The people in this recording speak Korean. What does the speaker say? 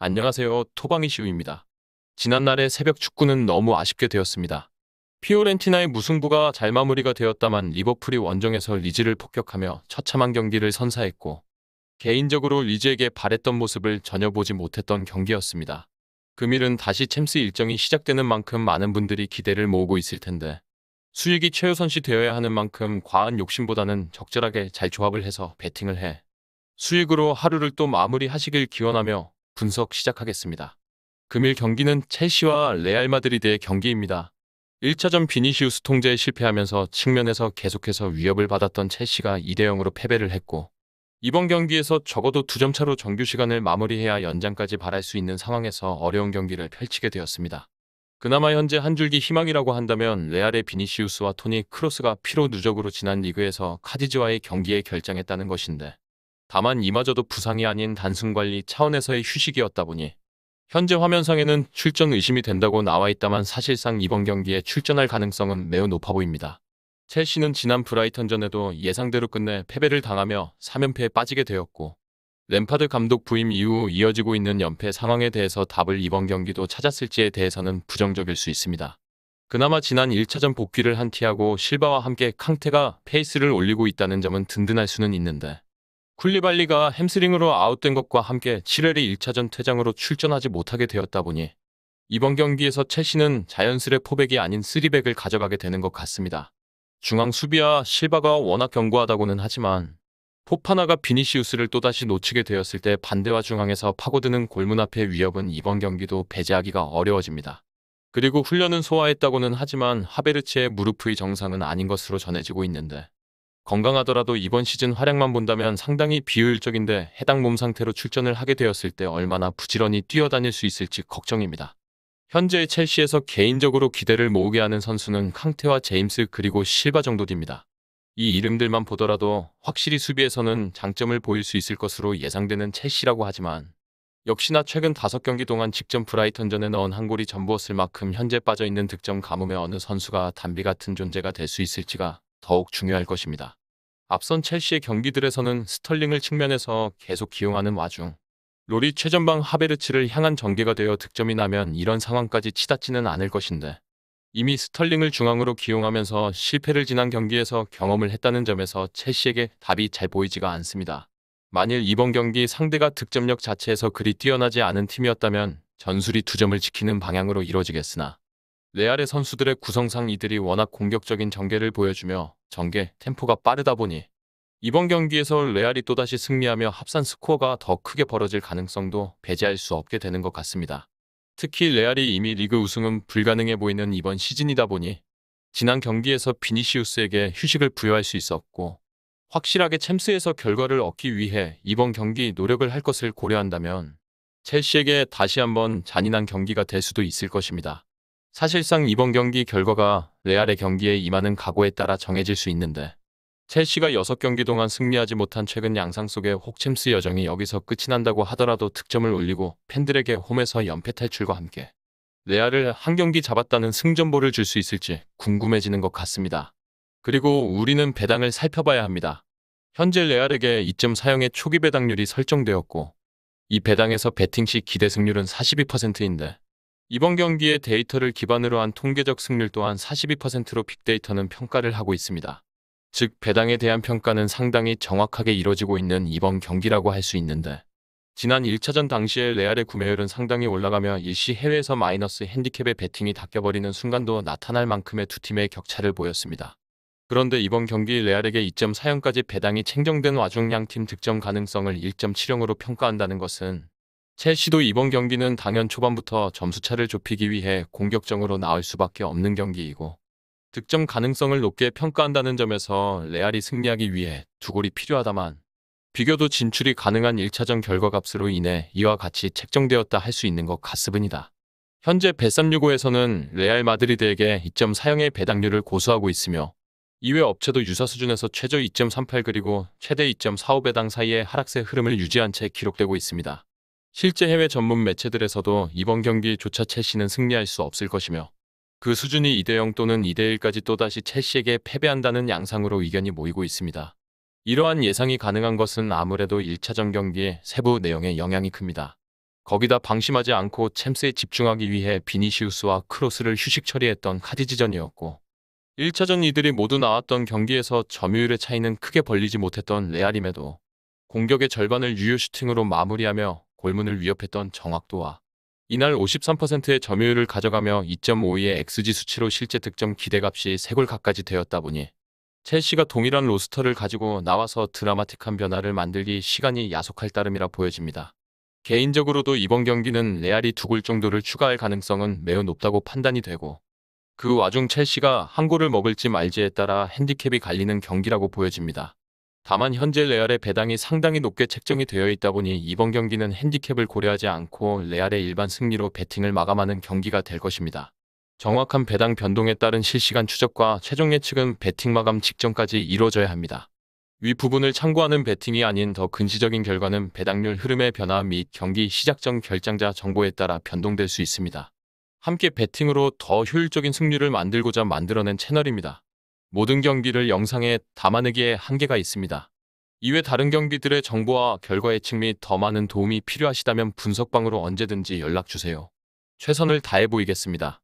안녕하세요. 토방이시우입니다. 지난날의 새벽 축구는 너무 아쉽게 되었습니다. 피오렌티나의 무승부가 잘 마무리가 되었다만 리버풀이 원정에서 리즈를 폭격하며 처참한 경기를 선사했고 개인적으로 리즈에게 바랬던 모습을 전혀 보지 못했던 경기였습니다. 금일은 다시 챔스 일정이 시작되는 만큼 많은 분들이 기대를 모으고 있을 텐데 수익이 최우선시 되어야 하는 만큼 과한 욕심보다는 적절하게 잘 조합을 해서 배팅을 해 수익으로 하루를 또 마무리하시길 기원하며 분석 시작하겠습니다. 금일 경기는 첼시와 레알 마드리드의 경기입니다. 1차전 비니시우스 통제에 실패하면서 측면에서 계속해서 위협을 받았던 첼시가 2대0으로 패배를 했고 이번 경기에서 적어도 2점 차로 정규 시간을 마무리해야 연장까지 바랄 수 있는 상황에서 어려운 경기를 펼치게 되었습니다. 그나마 현재 한 줄기 희망이라고 한다면 레알의 비니시우스와 토니 크로스가 피로 누적으로 지난 리그에서 카디즈와의 경기에 결장했다는 것인데 다만 이마저도 부상이 아닌 단순 관리 차원에서의 휴식이었다 보니 현재 화면상에는 출전 의심이 된다고 나와 있다만 사실상 이번 경기에 출전할 가능성은 매우 높아 보입니다. 첼시는 지난 브라이턴전에도 예상대로 끝내 패배를 당하며 3연패에 빠지게 되었고 램파드 감독 부임 이후 이어지고 있는 연패 상황에 대해서 답을 이번 경기도 찾았을지에 대해서는 부정적일 수 있습니다. 그나마 지난 1차전 복귀를 한 티아고 실바와 함께 캉테가 페이스를 올리고 있다는 점은 든든할 수는 있는데 쿨리발리가 햄스트링으로 아웃된 것과 함께 7회리 1차전 퇴장으로 출전하지 못하게 되었다 보니 이번 경기에서 첼시는 자연스레 포백이 아닌 3백을 가져가게 되는 것 같습니다. 중앙 수비와 실바가 워낙 견고하다고는 하지만 포파나가 비니시우스를 또다시 놓치게 되었을 때 반대와 중앙에서 파고드는 골문 앞의 위협은 이번 경기도 배제하기가 어려워집니다. 그리고 훈련은 소화했다고는 하지만 하베르츠의 무릎의 정상은 아닌 것으로 전해지고 있는데 건강하더라도 이번 시즌 활약만 본다면 상당히 비효율적인데 해당 몸 상태로 출전을 하게 되었을 때 얼마나 부지런히 뛰어다닐 수 있을지 걱정입니다. 현재 첼시에서 개인적으로 기대를 모으게 하는 선수는 캉테와 제임스 그리고 실바 정도입니다. 이 이름들만 보더라도 확실히 수비에서는 장점을 보일 수 있을 것으로 예상되는 첼시라고 하지만 역시나 최근 5경기 동안 직전 브라이턴전에 넣은 한 골이 전부였을 만큼 현재 빠져있는 득점 가뭄의 어느 선수가 단비 같은 존재가 될 수 있을지가 더욱 중요할 것입니다. 앞선 첼시의 경기들에서는 스털링을 측면에서 계속 기용하는 와중 롤이 최전방 하베르츠를 향한 전개가 되어 득점이 나면 이런 상황까지 치닫지는 않을 것인데 이미 스털링을 중앙으로 기용하면서 실패를 지난 경기에서 경험을 했다는 점에서 첼시에게 답이 잘 보이지가 않습니다. 만일 이번 경기 상대가 득점력 자체에서 그리 뛰어나지 않은 팀이었다면 전술이 2점을 지키는 방향으로 이뤄지겠으나 레알의 선수들의 구성상 이들이 워낙 공격적인 전개를 보여주며 전개 템포가 빠르다 보니 이번 경기에서 레알이 또다시 승리하며 합산 스코어가 더 크게 벌어질 가능성도 배제할 수 없게 되는 것 같습니다. 특히 레알이 이미 리그 우승은 불가능해 보이는 이번 시즌이다 보니 지난 경기에서 비니시우스에게 휴식을 부여할 수 있었고 확실하게 챔스에서 결과를 얻기 위해 이번 경기 노력을 할 것을 고려한다면 첼시에게 다시 한번 잔인한 경기가 될 수도 있을 것입니다. 사실상 이번 경기 결과가 레알의 경기에 임하는 각오에 따라 정해질 수 있는데 첼시가 6경기 동안 승리하지 못한 최근 양상 속에 혹 챔스 여정이 여기서 끝이 난다고 하더라도 득점을 올리고 팬들에게 홈에서 연패 탈출과 함께 레알을 한 경기 잡았다는 승전보를 줄 수 있을지 궁금해지는 것 같습니다. 그리고 우리는 배당을 살펴봐야 합니다. 현재 레알에게 2.4형의 초기 배당률이 설정되었고 이 배당에서 배팅 시 기대 승률은 42%인데 이번 경기의 데이터를 기반으로 한 통계적 승률 또한 42%로 빅데이터는 평가를 하고 있습니다. 즉 배당에 대한 평가는 상당히 정확하게 이뤄지고 있는 이번 경기라고 할 수 있는데 지난 1차전 당시의 레알의 구매율은 상당히 올라가며 일시 해외에서 마이너스 핸디캡의 배팅이 닦여버리는 순간도 나타날 만큼의 두 팀의 격차를 보였습니다. 그런데 이번 경기 레알에게 2.4형까지 배당이 책정된 와중 양팀 득점 가능성을 1.7형으로 평가한다는 것은 첼시도 이번 경기는 당연 초반부터 점수차를 좁히기 위해 공격적으로 나올 수밖에 없는 경기이고 득점 가능성을 높게 평가한다는 점에서 레알이 승리하기 위해 2골이 필요하다만 비교도 진출이 가능한 1차전 결과값으로 인해 이와 같이 책정되었다 할 수 있는 것 같습니다. 현재 bet365에서는 레알 마드리드에게 2.4형의 배당률을 고수하고 있으며 이외 업체도 유사 수준에서 최저 2.38 그리고 최대 2.45 배당 사이의 하락세 흐름을 유지한 채 기록되고 있습니다. 실제 해외 전문 매체들에서도 이번 경기조차 첼시는 승리할 수 없을 것이며 그 수준이 2대0 또는 2대1까지 또다시 첼시에게 패배한다는 양상으로 의견이 모이고 있습니다. 이러한 예상이 가능한 것은 아무래도 1차전 경기의 세부 내용에 영향이 큽니다. 거기다 방심하지 않고 챔스에 집중하기 위해 비니시우스와 크로스를 휴식 처리했던 카디지전이었고 1차전 이들이 모두 나왔던 경기에서 점유율의 차이는 크게 벌리지 못했던 레알임에도 공격의 절반을 유효 슈팅으로 마무리하며 골문을 위협했던 정확도와 이날 53%의 점유율을 가져가며 2.52의 XG 수치로 실제 득점 기대값이 3골 가까지 되었다 보니 첼시가 동일한 로스터를 가지고 나와서 드라마틱한 변화를 만들기 시간이 야속할 따름이라 보여집니다. 개인적으로도 이번 경기는 레알이 2골 정도를 추가할 가능성은 매우 높다고 판단이 되고 그 와중 첼시가 한 골을 먹을지 말지에 따라 핸디캡이 갈리는 경기라고 보여집니다. 다만 현재 레알의 배당이 상당히 높게 책정이 되어 있다 보니 이번 경기는 핸디캡을 고려하지 않고 레알의 일반 승리로 배팅을 마감하는 경기가 될 것입니다. 정확한 배당 변동에 따른 실시간 추적과 최종 예측은 배팅 마감 직전까지 이루어져야 합니다. 위 부분을 참고하는 배팅이 아닌 더 근시적인 결과는 배당률 흐름의 변화 및 경기 시작 전 결장자 정보에 따라 변동될 수 있습니다. 함께 배팅으로 더 효율적인 승률을 만들고자 만들어낸 채널입니다. 모든 경기를 영상에 담아내기에 한계가 있습니다. 이외 다른 경기들의 정보와 결과 예측 및 더 많은 도움이 필요하시다면 분석방으로 언제든지 연락주세요. 최선을 다해 보이겠습니다.